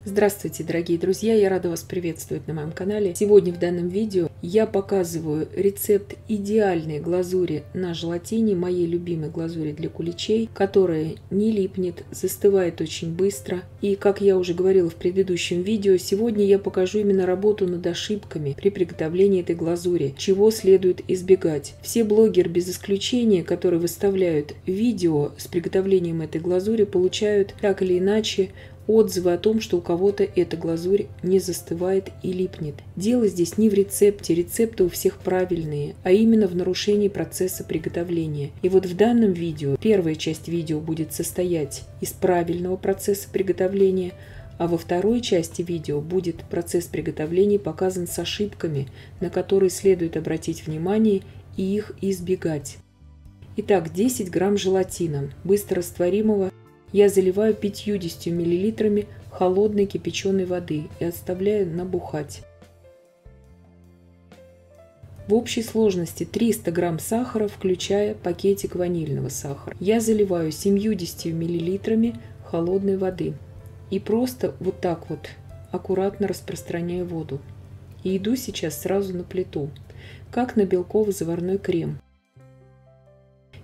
Здравствуйте, дорогие друзья! Я рада вас приветствовать на моем канале. Сегодня в данном видео я показываю рецепт идеальной глазури на желатине, моей любимой глазури для куличей, которая не липнет, застывает очень быстро. И, как я уже говорила в предыдущем видео, сегодня я покажу именно работу над ошибками при приготовлении этой глазури, чего следует избегать. Все блогеры без исключения, которые выставляют видео с приготовлением этой глазури, получают так или иначе отзывы о том, что у кого-то эта глазурь не застывает и липнет. Дело здесь не в рецепте, рецепты у всех правильные, а именно в нарушении процесса приготовления. И вот в данном видео, первая часть видео будет состоять из правильного процесса приготовления, а во второй части видео будет процесс приготовления показан с ошибками, на которые следует обратить внимание и их избегать. Итак, 10 грамм желатина быстрорастворимого я заливаю 50 мл холодной кипяченой воды и оставляю набухать. В общей сложности 300 грамм сахара, включая пакетик ванильного сахара. Я заливаю 70 мл холодной воды и просто вот так вот аккуратно распространяю воду. И иду сейчас сразу на плиту, как на белково-заварной крем.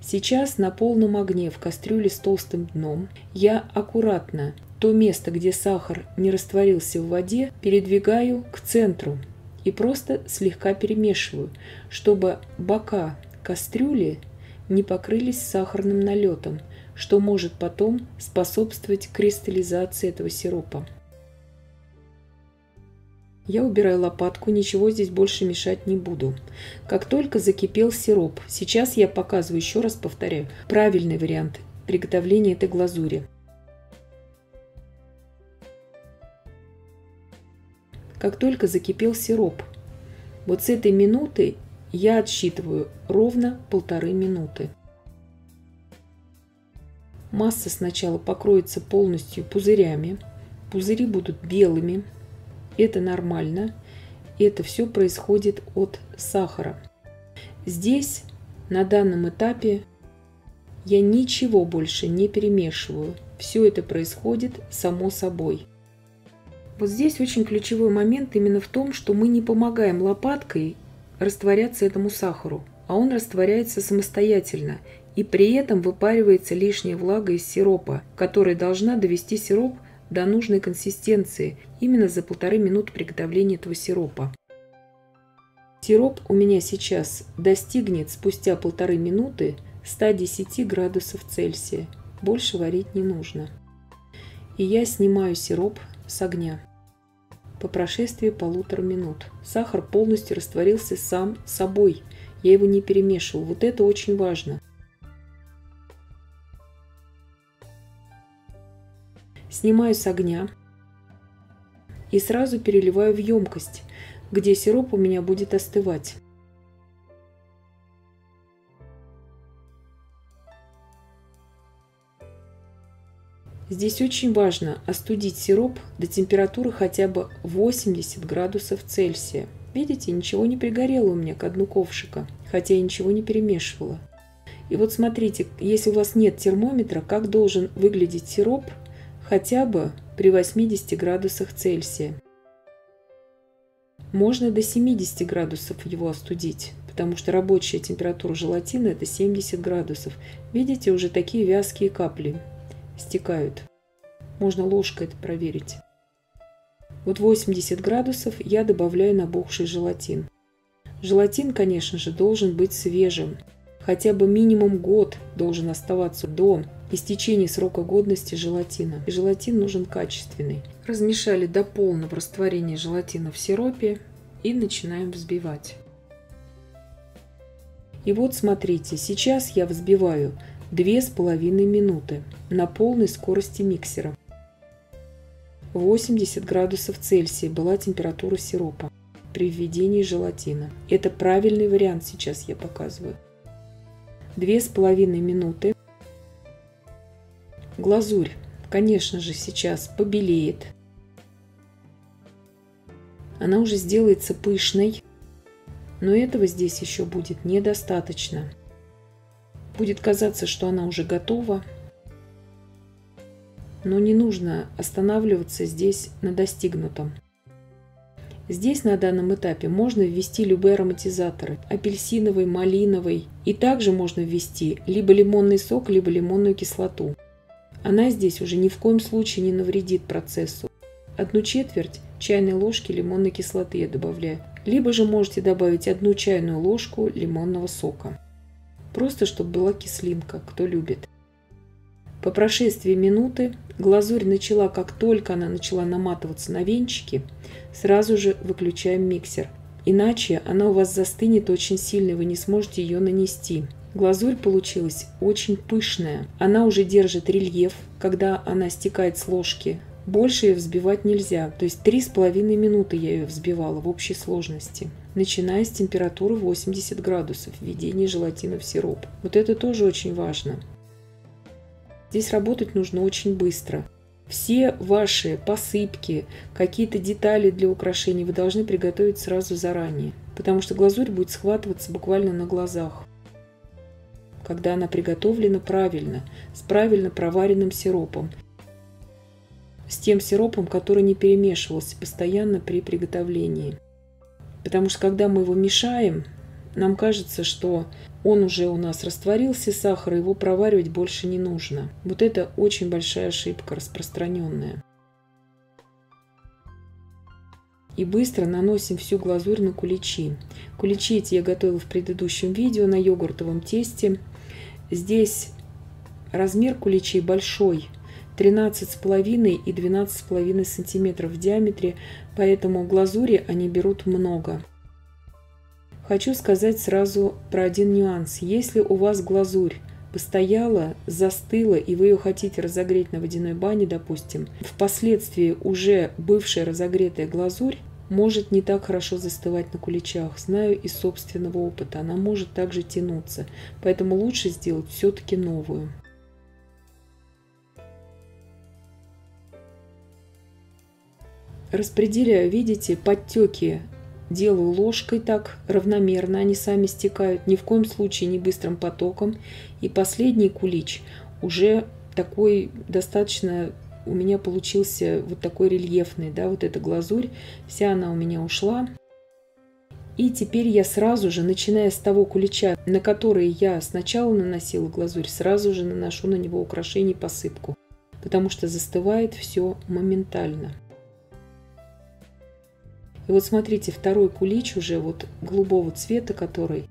Сейчас на полном огне в кастрюле с толстым дном я аккуратно то место, где сахар не растворился в воде, передвигаю к центру и просто слегка перемешиваю, чтобы бока кастрюли не покрылись сахарным налетом, что может потом способствовать кристаллизации этого сиропа. Я убираю лопатку, ничего здесь больше мешать не буду. Как только закипел сироп, сейчас я показываю, еще раз повторяю, правильный вариант приготовления этой глазури. Как только закипел сироп, вот с этой минуты я отсчитываю ровно 1,5 минуты. Масса сначала покроется полностью пузырями, пузыри будут белыми. Это нормально. Это все происходит от сахара. Здесь, на данном этапе, я ничего больше не перемешиваю. Все это происходит само собой. Вот здесь очень ключевой момент именно в том, что мы не помогаем лопаткой растворяться этому сахару, а он растворяется самостоятельно. И при этом выпаривается лишняя влага из сиропа, которая должна довести сироп до нужной консистенции именно за 1,5 минуты приготовления этого сиропа. Сироп у меня сейчас достигнет спустя 1,5 минуты 110 градусов Цельсия. Больше варить не нужно. И я снимаю сироп с огня. По прошествии 1,5 минут сахар полностью растворился сам собой. Я его не перемешивал. Вот это очень важно. Снимаю с огня и сразу переливаю в емкость, где сироп у меня будет остывать. Здесь очень важно остудить сироп до температуры хотя бы 80 градусов Цельсия. Видите, ничего не пригорело у меня к дну ковшика, хотя я ничего не перемешивала. И вот смотрите, если у вас нет термометра, как должен выглядеть сироп хотя бы при 80 градусах Цельсия. Можно до 70 градусов его остудить, потому что рабочая температура желатина это 70 градусов. Видите, уже такие вязкие капли стекают. Можно ложкой это проверить. Вот 80 градусов я добавляю набухший желатин. Желатин, конечно же, должен быть свежим. Хотя бы минимум год должен оставаться до истечения срока годности желатина. И желатин нужен качественный. Размешали до полного растворения желатина в сиропе и начинаем взбивать. И вот смотрите, сейчас я взбиваю 2,5 минуты на полной скорости миксера. 80 градусов Цельсия была температура сиропа при введении желатина. Это правильный вариант сейчас я показываю. 2,5 минуты. Глазурь, конечно же, сейчас побелеет. Она уже сделается пышной, но этого здесь еще будет недостаточно. Будет казаться, что она уже готова. но не нужно останавливаться здесь на достигнутом. Здесь на данном этапе можно ввести любые ароматизаторы – апельсиновый, малиновый. И также можно ввести либо лимонный сок, либо лимонную кислоту. Она здесь уже ни в коем случае не навредит процессу. 1/4 чайной ложки лимонной кислоты я добавляю. Либо же можете добавить 1 чайную ложку лимонного сока. Просто чтобы была кислинка, кто любит. По прошествии минуты глазурь начала, как только она начала наматываться на венчики, сразу же выключаем миксер. Иначе она у вас застынет очень сильно, и вы не сможете ее нанести. Глазурь получилась очень пышная. Она уже держит рельеф, когда она стекает с ложки. Больше ее взбивать нельзя. То есть 3,5 минуты я ее взбивала в общей сложности. Начиная с температуры 80 градусов, введение желатина в сироп. Вот это тоже очень важно. Здесь работать нужно очень быстро. Все ваши посыпки, какие-то детали для украшений вы должны приготовить сразу заранее. Потому что глазурь будет схватываться буквально на глазах. Когда она приготовлена правильно, с правильно проваренным сиропом. С тем сиропом, который не перемешивался постоянно при приготовлении. Потому что когда мы его мешаем, нам кажется, что он уже у нас растворился, сахар, его проваривать больше не нужно. Вот это очень большая ошибка, распространенная. И быстро наносим всю глазурь на куличи. Куличи эти я готовила в предыдущем видео на йогуртовом тесте. Здесь размер куличей большой. 13,5 и 12,5 сантиметров в диаметре, поэтому глазури они берут много. Хочу сказать сразу про один нюанс. Если у вас глазурь постояла, застыла, и вы ее хотите разогреть на водяной бане, допустим, впоследствии уже бывшая разогретая глазурь может не так хорошо застывать на куличах. Знаю из собственного опыта, она может также тянуться, поэтому лучше сделать все-таки новую. Распределяю, видите, подтеки делаю ложкой так равномерно, они сами стекают, ни в коем случае не быстрым потоком. И последний кулич уже такой достаточно у меня получился вот такой рельефный, да, вот эта глазурь, вся она у меня ушла. И теперь я сразу же, начиная с того кулича, на который я сначала наносила глазурь, сразу же наношу на него украшение и посыпку, потому что застывает все моментально. И вот смотрите, второй кулич уже вот голубого цвета, который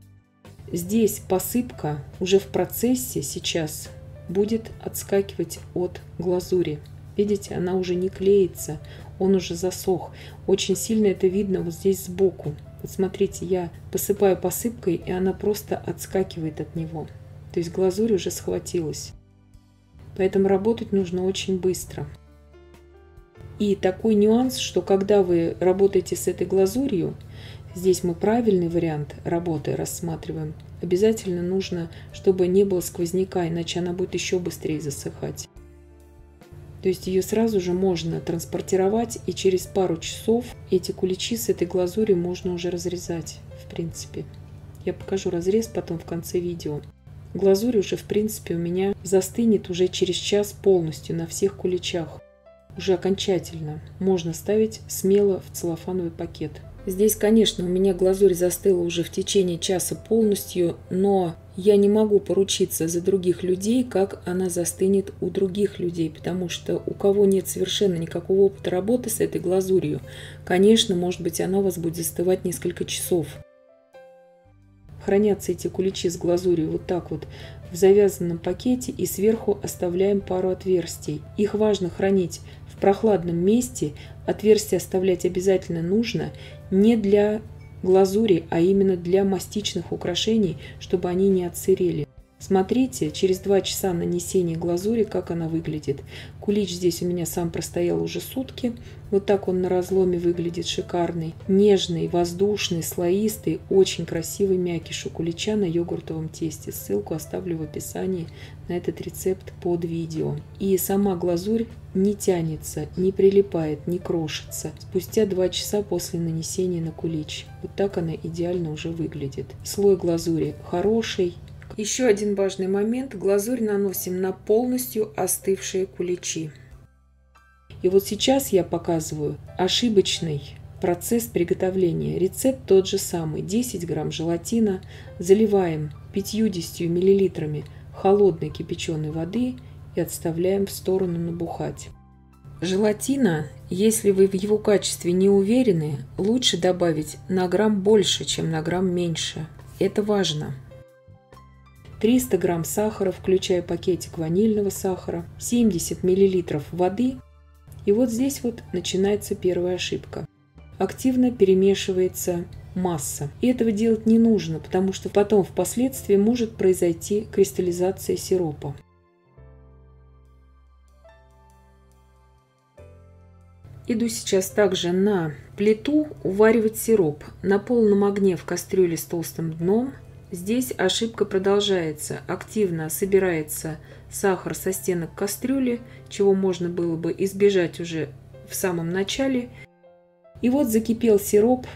здесь посыпка уже в процессе сейчас будет отскакивать от глазури. Видите, она уже не клеится, он уже засох. Очень сильно это видно вот здесь сбоку. Вот смотрите, я посыпаю посыпкой, и она просто отскакивает от него. То есть глазурь уже схватилась. Поэтому работать нужно очень быстро. И такой нюанс, что когда вы работаете с этой глазурью, здесь мы правильный вариант работы рассматриваем, обязательно нужно, чтобы не было сквозняка, иначе она будет еще быстрее засыхать. То есть ее сразу же можно транспортировать, и через пару часов эти куличи с этой глазурью можно уже разрезать, в принципе. Я покажу разрез потом в конце видео. Глазурь уже, в принципе, у меня застынет уже через час полностью на всех куличах. Уже окончательно можно ставить смело в целлофановый пакет. Здесь, конечно, у меня глазурь застыла уже в течение часа полностью, но я не могу поручиться за других людей, как она застынет у других людей, потому что у кого нет совершенно никакого опыта работы с этой глазурью, конечно, может быть, она у вас будет застывать несколько часов. Хранятся эти куличи с глазурью вот так вот в завязанном пакете, и сверху оставляем пару отверстий. Их важно хранить в прохладном месте. Отверстия оставлять обязательно нужно не для глазури, а именно для мастичных украшений, чтобы они не отсырели. Смотрите, через 2 часа нанесения глазури, как она выглядит. Кулич здесь у меня сам простоял уже сутки. Вот так он на разломе выглядит шикарный. Нежный, воздушный, слоистый, очень красивый мякиш у кулича на йогуртовом тесте. Ссылку оставлю в описании на этот рецепт под видео. И сама глазурь не тянется, не прилипает, не крошится. Спустя 2 часа после нанесения на кулич. Вот так она идеально уже выглядит. Слой глазури хороший. Еще один важный момент. Глазурь наносим на полностью остывшие куличи. И вот сейчас я показываю ошибочный процесс приготовления. Рецепт тот же самый. 10 грамм желатина заливаем 50 миллилитрами холодной кипяченой воды и отставляем в сторону набухать. Желатина, если вы в его качестве не уверены, лучше добавить на грамм больше, чем на грамм меньше. Это важно. 300 грамм сахара, включая пакетик ванильного сахара, 70 миллилитров воды. И вот здесь вот начинается первая ошибка. Активно перемешивается масса. И этого делать не нужно, потому что потом впоследствии может произойти кристаллизация сиропа. Иду сейчас также на плиту уваривать сироп на полном огне в кастрюле с толстым дном. Здесь ошибка продолжается. Активно собирается сахар со стенок кастрюли, чего можно было бы избежать уже в самом начале. И вот закипел сироп.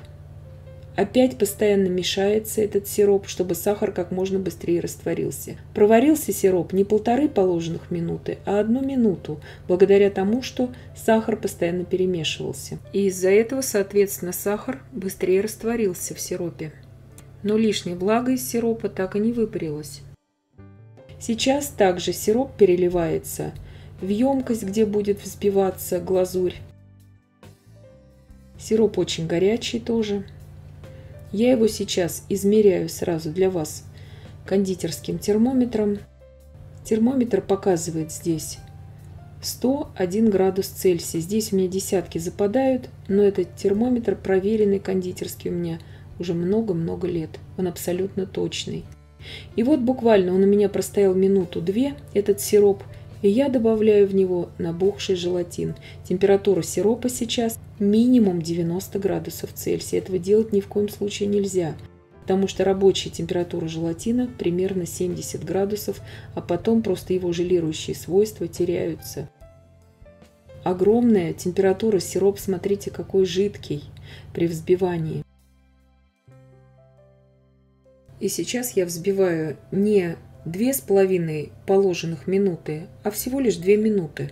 Опять постоянно мешается этот сироп, чтобы сахар как можно быстрее растворился. Проварился сироп не 1,5 положенных минуты, а 1 минуту, благодаря тому, что сахар постоянно перемешивался. И из-за этого, соответственно, сахар быстрее растворился в сиропе. Но лишняя влага из сиропа так и не выпарилась. Сейчас также сироп переливается в емкость, где будет взбиваться глазурь. Сироп очень горячий тоже. Я его сейчас измеряю сразу для вас кондитерским термометром. Термометр показывает здесь 101 градус Цельсия. Здесь у меня десятки западают, но этот термометр проверенный кондитерский у меня уже много-много лет. Он абсолютно точный. И вот буквально он у меня простоял минуту-две, этот сироп, и я добавляю в него набухший желатин. Температура сиропа сейчас минимум 90 градусов Цельсия. Этого делать ни в коем случае нельзя, потому что рабочая температура желатина примерно 70 градусов, а потом просто его желирующие свойства теряются. Огромная температура, сироп, смотрите, какой жидкий при взбивании. И сейчас я взбиваю не 2,5 положенных минуты, а всего лишь 2 минуты.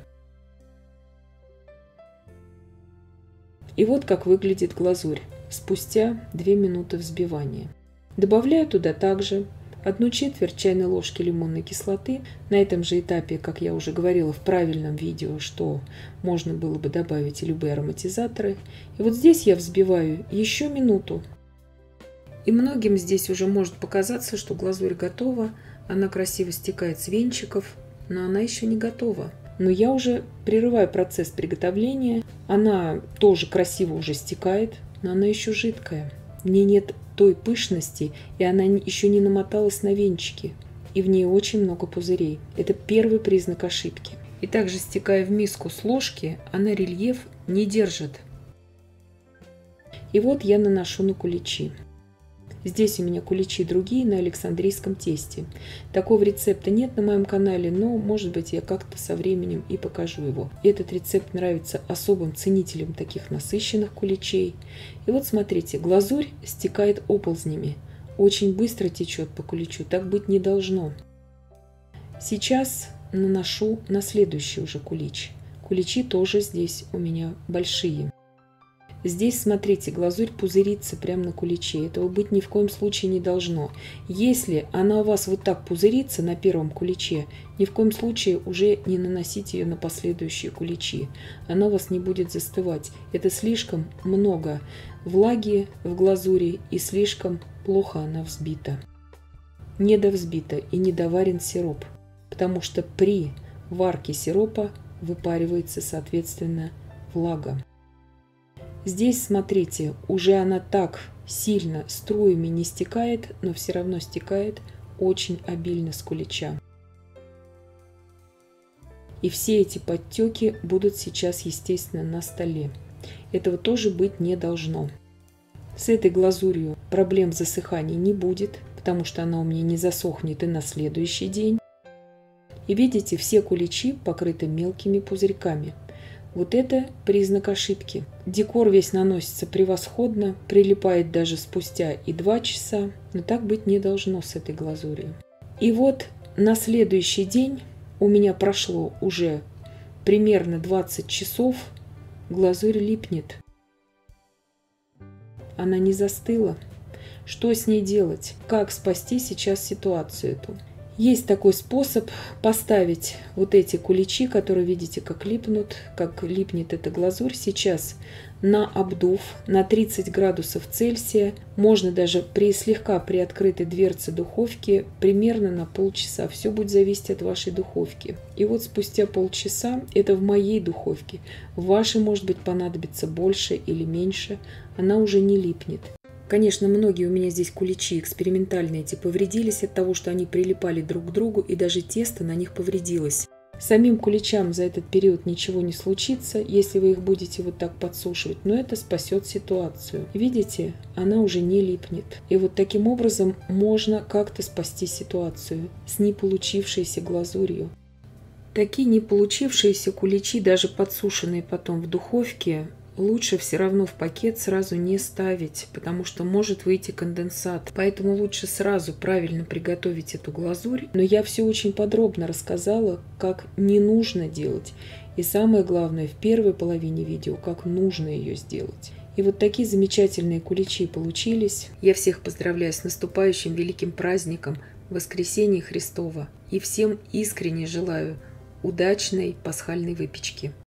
И вот как выглядит глазурь спустя 2 минуты взбивания. Добавляю туда также 1/4 чайной ложки лимонной кислоты. На этом же этапе, как я уже говорила в правильном видео, что можно было бы добавить и любые ароматизаторы. И вот здесь я взбиваю еще минуту. И многим здесь уже может показаться, что глазурь готова. Она красиво стекает с венчиков, но она еще не готова. Но я уже прерываю процесс приготовления. Она тоже красиво уже стекает, но она еще жидкая. В ней нет той пышности, и она еще не намоталась на венчики. И в ней очень много пузырей. Это первый признак ошибки. И также, стекая в миску с ложки, она рельеф не держит. И вот я наношу на куличи. Здесь у меня куличи другие на александрийском тесте. Такого рецепта нет на моем канале, но, может быть, я как-то со временем и покажу его. Этот рецепт нравится особым ценителям таких насыщенных куличей. И вот смотрите, глазурь стекает оползнями. Очень быстро течет по куличу, так быть не должно. Сейчас наношу на следующий уже кулич. Куличи тоже здесь у меня большие. Здесь, смотрите, глазурь пузырится прямо на куличе. Этого быть ни в коем случае не должно. Если она у вас вот так пузырится на первом куличе, ни в коем случае уже не наносите ее на последующие куличи. Она у вас не будет застывать. Это слишком много влаги в глазури и слишком плохо она взбита. Недовзбита и недоварен сироп, потому что при варке сиропа выпаривается, соответственно, влага. Здесь, смотрите, уже она так сильно струями не стекает, но все равно стекает очень обильно с кулича. И все эти подтеки будут сейчас, естественно, на столе. Этого тоже быть не должно. С этой глазурью проблем засыхания не будет, потому что она у меня не засохнет и на следующий день. И видите, все куличи покрыты мелкими пузырьками. Вот это признак ошибки. Декор весь наносится превосходно, прилипает даже спустя и 2 часа, но так быть не должно с этой глазурью. И вот на следующий день у меня прошло уже примерно 20 часов глазурь липнет. Она не застыла. Что с ней делать? Как спасти сейчас ситуацию эту? Есть такой способ поставить вот эти куличи, которые видите, как липнет эта глазурь, сейчас на обдув на 30 градусов Цельсия. Можно даже при слегка приоткрытой дверце духовки примерно на полчаса. Все будет зависеть от вашей духовки. И вот спустя полчаса, это в моей духовке, в вашей, может быть, понадобится больше или меньше, она уже не липнет. Конечно, многие у меня здесь куличи экспериментальные эти повредились от того, что они прилипали друг к другу, и даже тесто на них повредилось. Самим куличам за этот период ничего не случится, если вы их будете вот так подсушивать, но это спасет ситуацию. Видите, она уже не липнет. И вот таким образом можно как-то спасти ситуацию с не получившейся глазурью. Такие не получившиеся куличи, даже подсушенные потом в духовке, лучше все равно в пакет сразу не ставить, потому что может выйти конденсат. Поэтому лучше сразу правильно приготовить эту глазурь. Но я все очень подробно рассказала, как не нужно делать. И самое главное, в первой половине видео, как нужно ее сделать. И вот такие замечательные куличи получились. Я всех поздравляю с наступающим великим праздником Воскресения Христова. И всем искренне желаю удачной пасхальной выпечки.